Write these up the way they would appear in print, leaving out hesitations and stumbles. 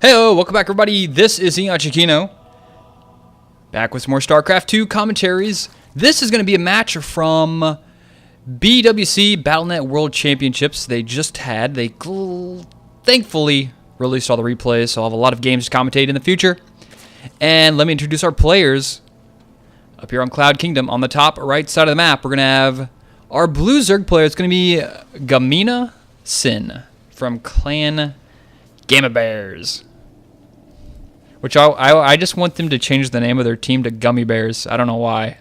Hey, welcome back everybody, this is eOnZerG, back with some more Starcraft 2 commentaries. This is going to be a match from BWC BattleNet World Championships they just had. They thankfully released all the replays, so I'll have a lot of games to commentate in the future. And let me introduce our players up here on Cloud Kingdom. On the top right side of the map, we're going to have our blue Zerg player. It's going to be Gamina Sin from Clan Gamma Bears. Which I just want them to change the name of their team to Gummy Bears. I don't know why.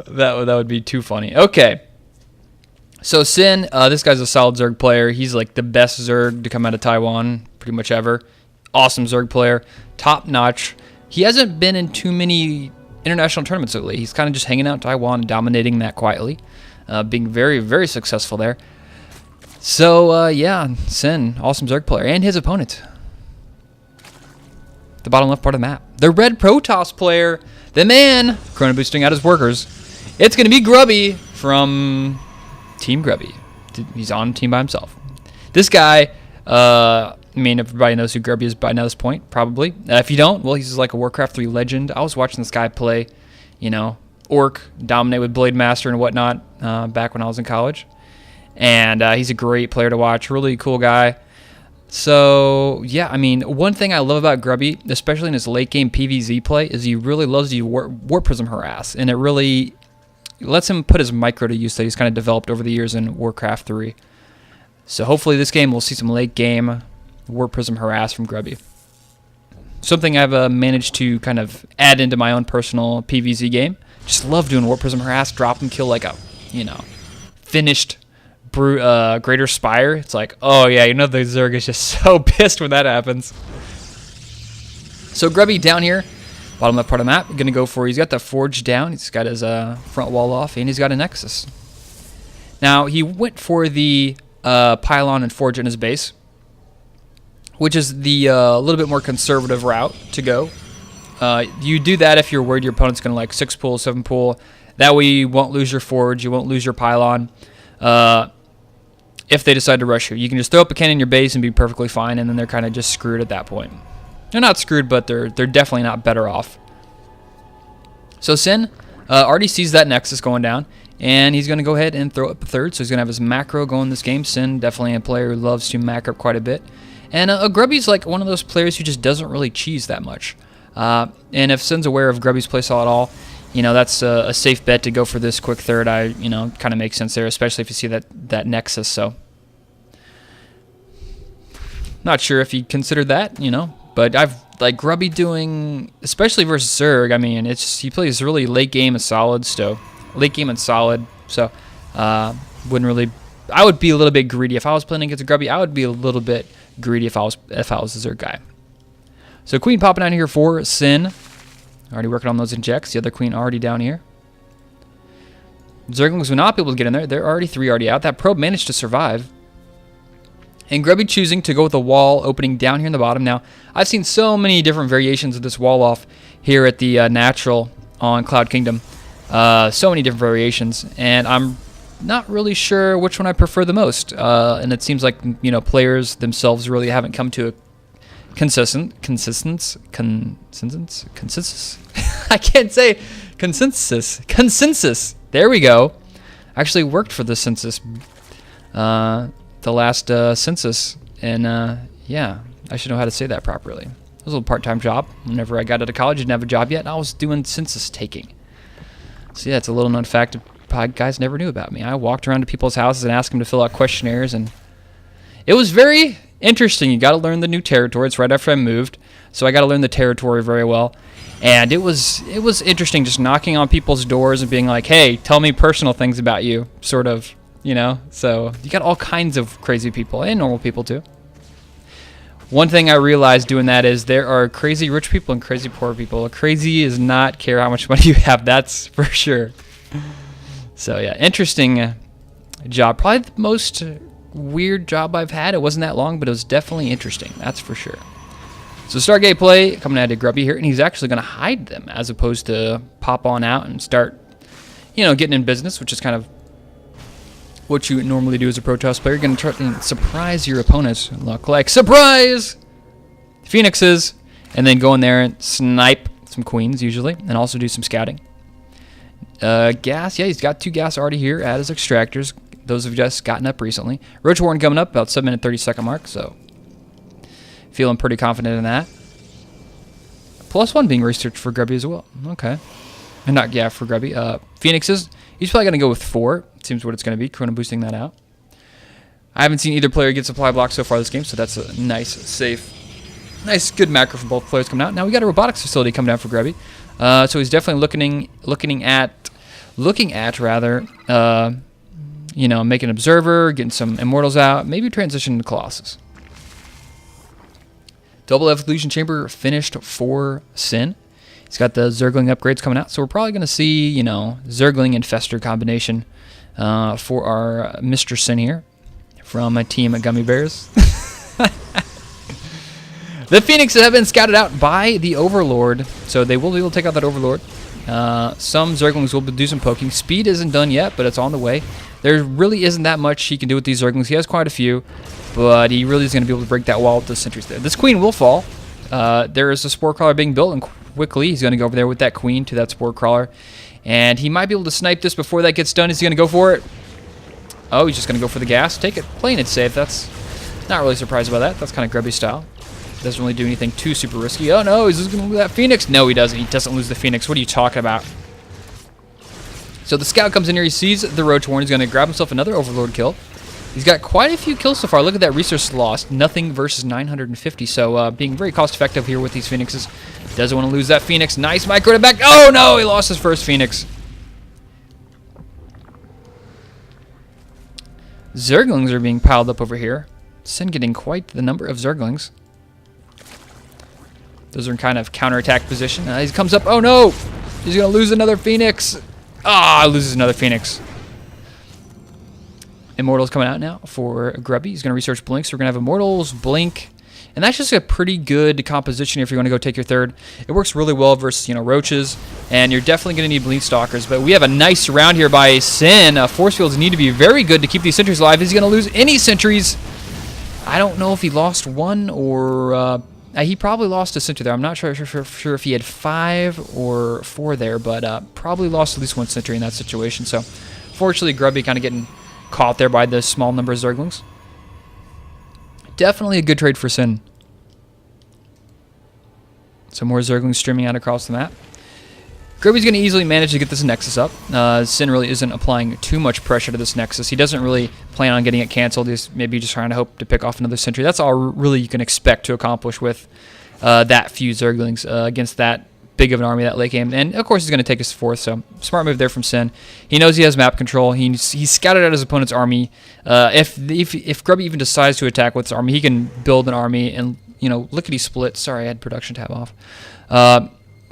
That would be too funny. Okay. So Sin, this guy's a solid Zerg player. He's like the best Zerg to come out of Taiwan pretty much ever. Awesome Zerg player. Top notch. He hasn't been in too many international tournaments lately. He's kind of just hanging out in Taiwan and dominating that quietly. Being very, very successful there. So, yeah, Sin, awesome Zerg player. And his opponent, the bottom left part of the map, the red Protoss player, the man, chrono boosting out his workers. It's going to be Grubby from Team Grubby. He's on a team by himself. This guy, I mean, everybody knows who Grubby is by now this point, probably. If you don't, well, he's like a Warcraft 3 legend. I was watching this guy play, you know, Orc, dominate with Blade Master and whatnot back when I was in college. And he's a great player to watch, really cool guy. So, yeah, I mean, one thing I love about Grubby, especially in his late game PvZ play, is he really loves to Warp Prism harass, and it really lets him put his micro to use that he's kind of developed over the years in Warcraft 3. So hopefully this game we'll see some late game Warp Prism harass from Grubby. Something I've managed to kind of add into my own personal PvZ game. Just love doing Warp Prism harass, drop and kill like a, you know, finished Greater Spire. It's like, oh yeah, you know the Zerg is just so pissed when that happens. So Grubby down here, bottom left part of the map, gonna go for, he's got the Forge down, he's got his front wall off, and he's got a Nexus. Now he went for the Pylon and Forge in his base, which is the little bit more conservative route to go. You do that if you're worried your opponent's gonna like 6 pull, 7 pull. That way you won't lose your Forge, you won't lose your Pylon. If they decide to rush you, you can just throw up a cannon in your base and be perfectly fine, and then they're kind of just screwed at that point. They're not screwed, but they're definitely not better off. So Sin already sees that Nexus going down, and he's going to go ahead and throw up a third, so he's going to have his macro going this game. Sin, definitely a player who loves to macro up quite a bit. And Grubby's like one of those players who just doesn't really cheese that much. And if Sin's aware of Grubby's playstyle at all, you know, that's a safe bet to go for this quick third. You know, kind of makes sense there, especially if you see that Nexus. So, not sure if you considered that, you know, but I've like Grubby doing, especially versus Zerg. I mean, it's just, he plays really late game and solid. So, late game and solid. So, wouldn't really. I would be a little bit greedy if I was playing against a Grubby. I would be a little bit greedy if I was a Zerg guy. So, Queen popping out here for Sin. Already working on those injects. The other Queen already down here. Zerglings will not be able to get in there. They're already 3 already out. That probe managed to survive. And Grubby choosing to go with a wall opening down here in the bottom. Now, I've seen so many different variations of this wall off here at the Natural on Cloud Kingdom. So many different variations. And I'm not really sure which one I prefer the most. And it seems like, you know, players themselves really haven't come to a consensus. I can't say consensus. There we go. Actually worked for the census, the last census, and yeah, I should know how to say that properly. It was a little part-time job. Whenever I got out of college, I didn't have a job yet, and I was doing census taking. So yeah, it's a little known fact guys never knew about me. I walked around to people's houses and asked them to fill out questionnaires, and it was very interesting. You got to learn the new territory. It's right after I moved, so I got to learn the territory very well. And it was interesting just knocking on people's doors and being like, "Hey, tell me personal things about you," sort of, you know. So you got all kinds of crazy people and normal people too. One thing I realized doing that is there are crazy rich people and crazy poor people. Crazy is not care how much money you have. That's for sure. So yeah, interesting job. Probably the most weird job I've had. It wasn't that long, but it was definitely interesting. That's for sure. So Stargate play coming out of Grubby here, and he's actually going to hide them as opposed to pop on out and start, you know, getting in business, which is kind of what you normally do as a Protoss player. You're going to try to surprise your opponents. Look like surprise Phoenixes, and then go in there and snipe some queens usually, and also do some scouting. Gas, yeah, he's got 2 gas already here at his extractors. Those have just gotten up recently. Roach Warren coming up about 7-minute 30-second mark, so feeling pretty confident in that. +1 being researched for Grubby as well. Okay. And not, yeah, for Grubby. Phoenixes, he's probably going to go with 4. Seems what it's going to be. Chrono boosting that out. I haven't seen either player get supply block so far this game, so that's a nice, safe, nice, good macro for both players coming out. Now we got a robotics facility coming down for Grubby. So he's definitely looking at you know, making an observer, getting some immortals out, maybe transition to Colossus. Double evolution chamber finished for Sin. He's got the Zergling upgrades coming out, so we're probably going to see, you know, Zergling and Fester combination for our Mr. Sin here from a team at Gummy Bears. The Phoenixes have been scouted out by the Overlord, so they will be able to take out that Overlord. Some Zerglings will do some poking. Speed isn't done yet, but it's on the way. There really isn't that much he can do with these Zerglings. He has quite a few, but he really is going to be able to break that wall with the sentries there. This queen will fall. There is a Spore Crawler being built, and quickly he's going to go over there with that queen to that Spore Crawler. And he might be able to snipe this before that gets done. Is he going to go for it? Oh, he's just going to go for the gas. Take it. Playing it safe. That's not really surprised about that. That's kind of Grubby style. Doesn't really do anything too super risky. Oh no, he's just going to lose that Phoenix. No, he doesn't. He doesn't lose the Phoenix. What are you talking about? So the scout comes in here. He sees the Roach Warren. He's going to grab himself another Overlord kill. He's got quite a few kills so far. Look at that resource lost. Nothing versus 950. So being very cost effective here with these Phoenixes. Doesn't want to lose that Phoenix. Nice micro to back. Oh no, he lost his first Phoenix. Zerglings are being piled up over here. Sin getting quite the number of Zerglings. Those are in kind of counterattack position. He comes up. Oh no! He's going to lose another Phoenix. Ah, loses another Phoenix. Immortals coming out now for Grubby. He's going to research Blink. So we're going to have Immortals, Blink. And that's just a pretty good composition if you're going to go take your third. It works really well versus, you know, Roaches. And you're definitely going to need Blink Stalkers. But we have a nice round here by Sin. Force fields need to be very good to keep these sentries alive. Is he going to lose any sentries? I don't know if he lost one or... he probably lost a sentry there. I'm not sure if he had 5 or 4 there, but probably lost at least 1 sentry in that situation. So, fortunately, Grubby kind of getting caught there by the small number of Zerglings. Definitely a good trade for Sin. Some more Zerglings streaming out across the map. Grubby's going to easily manage to get this Nexus up. Sin really isn't applying too much pressure to this Nexus. He doesn't really plan on getting it canceled. He's maybe just trying to hope to pick off another sentry. That's all really you can expect to accomplish with that few Zerglings against that big of an army that late game. And, of course, he's going to take his 4th, so smart move there from Sin. He knows he has map control. He's scouted out his opponent's army. If Grubby even decides to attack with his army, he can build an army and, you know, lickety-split. Sorry, I had production tab off.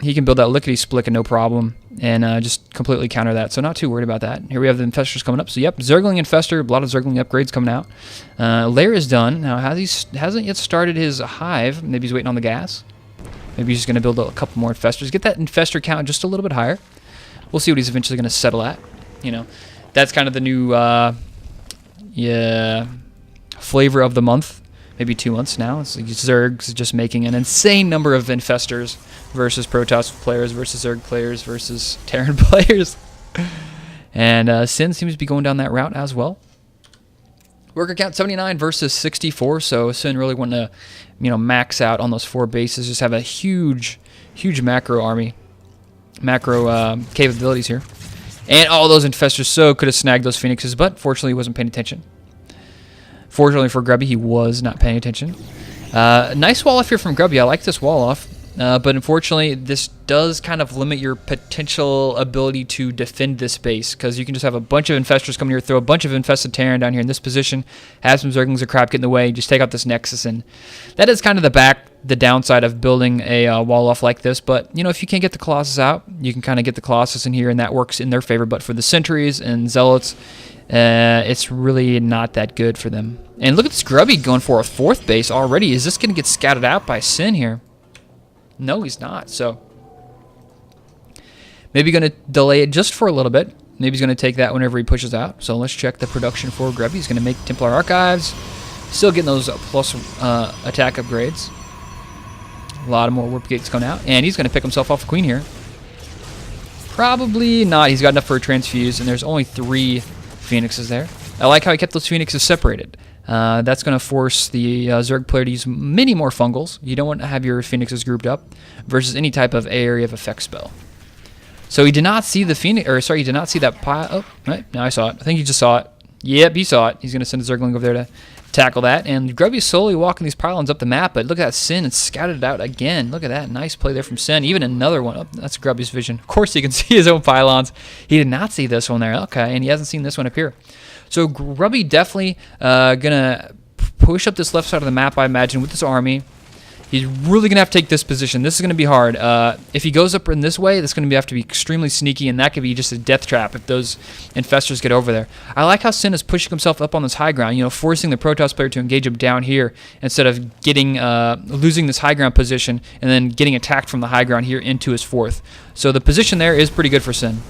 He can build that lickety-split and no problem and just completely counter that. So not too worried about that. Here we have the Infestors coming up. So, yep, Zergling Infestor, a lot of Zergling upgrades coming out. Lair is done. Now, hasn't yet started his Hive. Maybe he's waiting on the gas. Maybe he's just going to build a couple more Infestors. Get that Infestor count just a little bit higher. We'll see what he's eventually going to settle at. You know, that's kind of the new flavor of the month. Maybe 2 months now. It's like Zerg's just making an insane number of Infestors versus Protoss players versus Zerg players versus Terran players. And Sin seems to be going down that route as well. Worker count 79 versus 64, so Sin really wanting to, you know, max out on those 4 bases, just have a huge macro army, macro capabilities here. And all those Infestors so could have snagged those Phoenixes, but fortunately he wasn't paying attention. Fortunately for Grubby, he was not paying attention. Nice wall off here from Grubby. I like this wall off. But unfortunately, this does kind of limit your potential ability to defend this base, because you can just have a bunch of Infestors come here, throw a bunch of infested Terran down here in this position, have some Zerglings of crap get in the way, just take out this Nexus, and that is kind of the downside of building a wall off like this. But, you know, if you can't get the Colossus out, you can kind of get the Colossus in here, and that works in their favor. But for the Sentries and Zealots, it's really not that good for them. And look at this Grubby going for a 4th base already. Is this going to get scouted out by Sin here? No, he's not. So maybe going to delay it just for a little bit. Maybe he's going to take that whenever he pushes out. So let's check the production for Grubby. He's going to make Templar Archives. Still getting those plus attack upgrades. A lot of more warp gates coming out. And he's going to pick himself off a queen here. Probably not. He's got enough for a transfuse, and there's only 3 phoenixes there. I like how he kept those phoenixes separated. That's going to force the Zerg player to use many more fungals. You don't want to have your phoenixes grouped up versus any type of area of effect spell. So he did not see the phoenix, or sorry, he did not see that pile. Oh, right, now I saw it. I think he just saw it. Yep, he saw it. He's going to send a Zergling over there to tackle that. And Grubby's slowly walking these pylons up the map, but look at that Sin and scouted it out again. Look at that. Nice play there from Sin. Even another one. Oh, that's Grubby's vision. Of course, he can see his own pylons. He did not see this one there. Okay, and he hasn't seen this one appear. So Grubby definitely going to push up this left side of the map, I imagine, with this army. He's really going to have to take this position. This is going to be hard. If he goes up in this way, that's going to have to be extremely sneaky, and that could be just a death trap if those infestors get over there. I like how Sin is pushing himself up on this high ground, you know, forcing the Protoss player to engage him down here instead of getting losing this high ground position and then getting attacked from the high ground here into his 4th. So the position there is pretty good for Sin.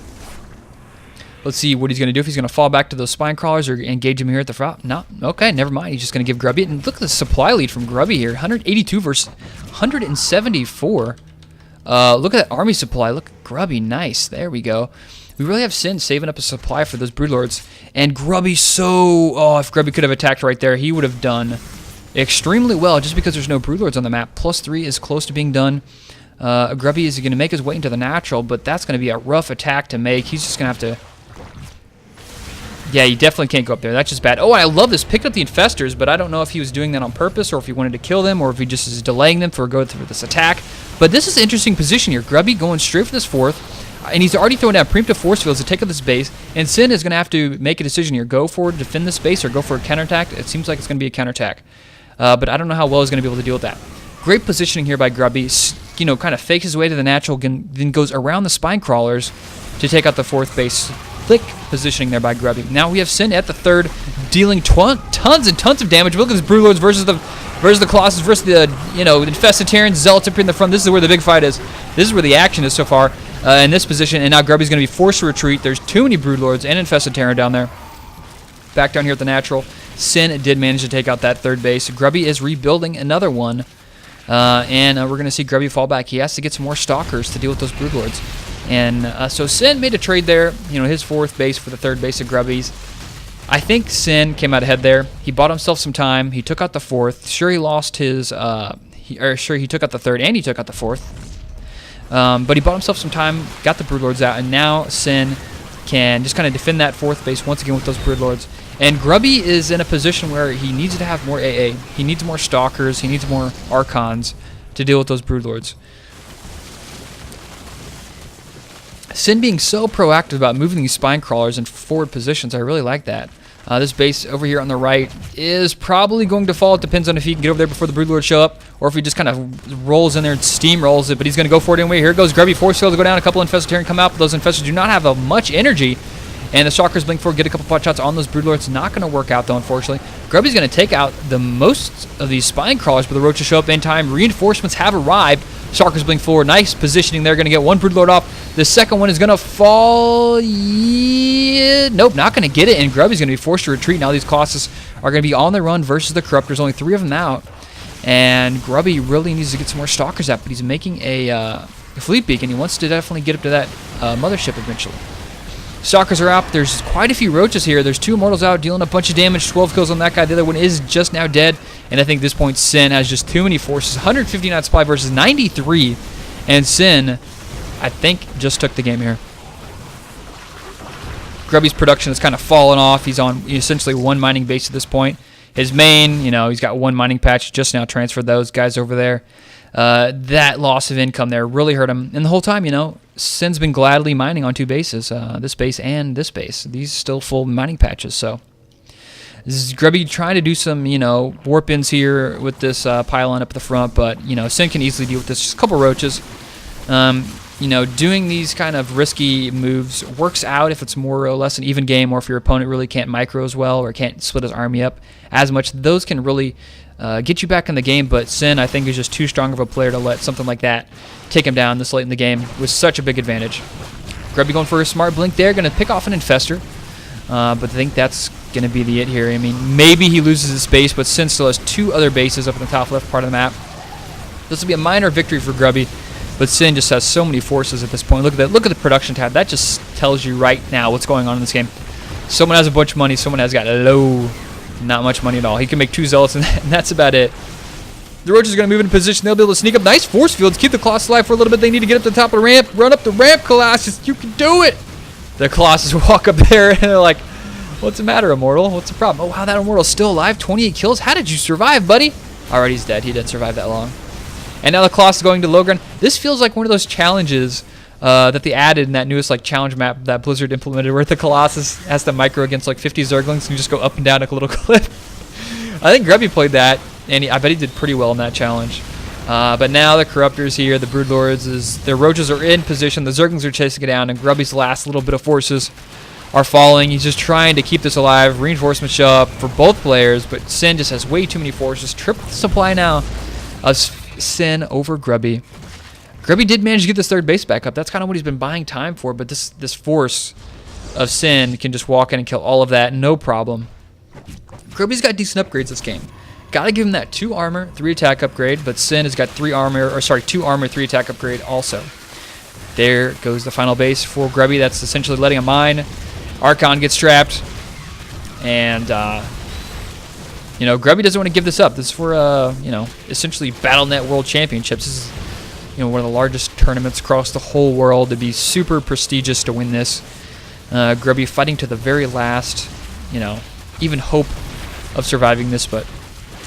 Let's see what he's going to do. If he's going to fall back to those spine crawlers or engage him here at the front. No. Okay, never mind. He's just going to give Grubby it. And look at the supply lead from Grubby here. 182 versus 174. Look at that army supply. Look at Grubby. Nice. There we go. We really have Sin saving up a supply for those Broodlords. And Grubby so... Oh, if Grubby could have attacked right there, he would have done extremely well just because there's no Broodlords on the map. +3 is close to being done. Grubby is going to make his way into the natural, but that's going to be a rough attack to make. He's just going to have to... Yeah, you definitely can't go up there. That's just bad. Oh, I love this. Picked up the infestors, but I don't know if he was doing that on purpose or if he wanted to kill them or if he just is delaying them for go through this attack. But this is an interesting position here. Grubby going straight for this 4th, and he's already throwing down preemptive force fields to take up this base, and Sin is going to have to make a decision here. Go for it to defend this base or go for a counterattack. It seems like it's going to be a counterattack. But I don't know how well he's going to be able to deal with that. Great positioning here by Grubby. You know, kind of fakes his way to the natural, then goes around the spine crawlers to take out the 4th base. Thick positioning there by Grubby. Now we have Sin at the 3rd, dealing tons and tons of damage. Look at this Broodlords versus the Colossus versus the infested Terrans, Zealots up here in the front. This is where the big fight is. This is where the action is so far in this position. And now Grubby's going to be forced to retreat. There's too many Broodlords and infested Terran down there. Back down here at the natural. Sin did manage to take out that 3rd base. Grubby is rebuilding another one. And we're going to see Grubby fall back. He has to get some more Stalkers to deal with those Broodlords. And so Sin made a trade there, his 4th base for the 3rd base of Grubby's. I think Sin came out ahead there. He bought himself some time. He took out the 4th. Sure, he lost his, he took out the 3rd and he took out the 4th. But he bought himself some time, got the Broodlords out, and now Sin can just kind of defend that 4th base once again with those Broodlords. And Grubby is in a position where he needs to have more AA. He needs more Stalkers. He needs more Archons to deal with those Broodlords. Sin being so proactive about moving these spine crawlers in forward positions, I really like that. This base over here on the right is probably going to fall. It depends on if he can get over there before the Broodlords show up, or if he just kind of rolls in there and steamrolls it, but he's going to go for it anyway. Here goes Grubby. Force field to go down. A couple infested Terran come out, but those infestors do not have much energy. And the Stalkers blink forward, get a couple pot shots on those Broodlords. Not going to work out, though, unfortunately. Grubby's going to take out the most of these spine crawlers, but the Roaches show up in time. Reinforcements have arrived. Stalkers blink forward. Nice positioning there. Going to get one Broodlord off. The second one is going to fall. Yeah. Nope, not going to get it. And Grubby's going to be forced to retreat. Now these Colossus are going to be on the run versus the Corrupt. There's only 3 of them out. And Grubby really needs to get some more Stalkers out, but he's making a fleet beacon. He wants to definitely get up to that mothership eventually. Stalkers are out. There's quite a few Roaches here. There's 2 Immortals out, dealing a bunch of damage. 12 kills on that guy. The other one is just now dead. And I think at this point, Sin has just too many forces. 159 supply versus 93. And Sin, I think, just took the game here. Grubby's production has kind of fallen off. He's on essentially 1 mining base at this point. His main, he's got 1 mining patch. Just now transferred those guys over there. That loss of income there really hurt him. And the whole time, Sin's been gladly mining on 2 bases, this base and this base. These still full mining patches, so. This is Grubby trying to do some, warp-ins here with this pylon up at the front, but, Sin can easily deal with this. Just a couple Roaches. Doing these kind of risky moves works out if it's more or less an even game, or if your opponent really can't micro as well or can't split his army up as much. Those can really get you back in the game, but Sin, I think, is just too strong of a player to let something like that take him down this late in the game with such a big advantage. Grubby going for a smart blink there. Going to pick off an Infester. But I think that's going to be the it here. I mean, maybe he loses his base, but Sin still has 2 other bases up in the top left part of the map. This will be a minor victory for Grubby, but Sin just has so many forces at this point. Look at that. Look at the production tab. That just tells you right now what's going on in this game. Someone has a bunch of money. Someone has got not much money at all. He can make 2 Zealots, and that's about it. The Roaches are going to move into position. They'll be able to sneak up. Nice force fields. Keep the Colossus alive for a little bit. They need to get up to the top of the ramp. Run up the ramp, Colossus. You can do it. The Colossus walk up there, and they're like, what's the matter, Immortal? What's the problem? Oh, wow, that Immortal's still alive. 28 kills. How did you survive, buddy? Alright, he's dead. He didn't survive that long. And now the Colossus is going to low ground. This feels like one of those challenges that they added in that newest challenge map that Blizzard implemented, where the Colossus has to micro against 50 Zerglings and you just go up and down like a little cliff. I think Grubby played that, and I bet he did pretty well in that challenge. But now the Corruptors here, the Broodlords, their Roaches are in position. The Zerglings are chasing it down, and Grubby's last little bit of forces are falling. He's just trying to keep this alive. Reinforcements show up for both players, but Sin just has way too many forces. Triple the supply now of Sin over Grubby. Grubby did manage to get this 3rd base back up. That's kind of what he's been buying time for, but this force of Sin can just walk in and kill all of that, no problem. Grubby's got decent upgrades this game. Gotta give him that 2 armor, 3 attack upgrade, but Sin has got 2 armor, 3 attack upgrade also. There goes the final base for Grubby. That's essentially letting him mine. Archon gets trapped, and Grubby doesn't want to give this up. This is for essentially BattleNet World Championships. This is one of the largest tournaments across the whole world. It'd be super prestigious to win this. Grubby fighting to the very last, even hope of surviving this, but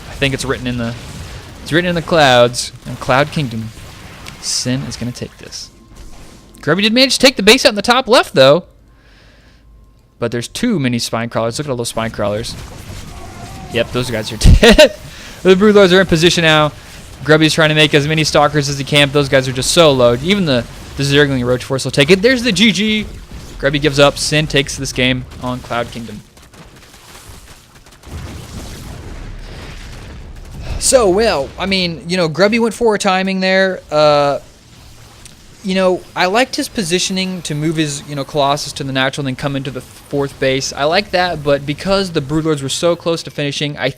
I think it's written in the clouds, in Cloud Kingdom. Sin is going to take this. Grubby did manage to take the base out in the top left, though. But there's 2 mini spine crawlers. Look at all those spine crawlers. Yep, those guys are dead. The Broodlords are in position now. Grubby's trying to make as many stalkers as he can. Those guys are just so low. Even the Zergling Roach Force will take it. There's the GG. Grubby gives up. Sin takes this game on Cloud Kingdom. So, well, I mean, Grubby went for a timing there. I liked his positioning to move his, Colossus to the natural and then come into the 4th base. I like that, but because the Broodlords were so close to finishing, I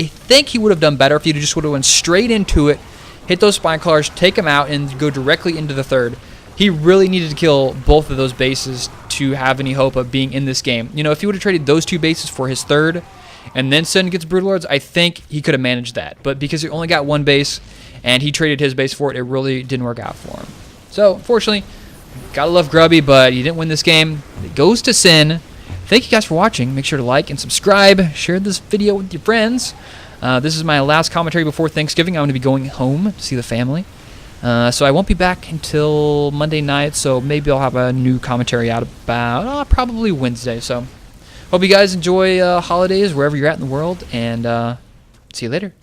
think he would have done better if he just would have went straight into it, hit those spine crawlers, take him out, and go directly into the 3rd. He really needed to kill both of those bases to have any hope of being in this game. If he would have traded those 2 bases for his 3rd, and then Sin gets Broodlords, I think he could have managed that. But because he only got 1 base, and he traded his base for it, it really didn't work out for him. So, unfortunately, gotta love Grubby, but he didn't win this game. It goes to Sin. Thank you guys for watching. Make sure to like and subscribe. Share this video with your friends. This is my last commentary before Thanksgiving. I'm going to be going home to see the family. So I won't be back until Monday night, so maybe I'll have a new commentary out about probably Wednesday. So, hope you guys enjoy holidays wherever you're at in the world, and see you later.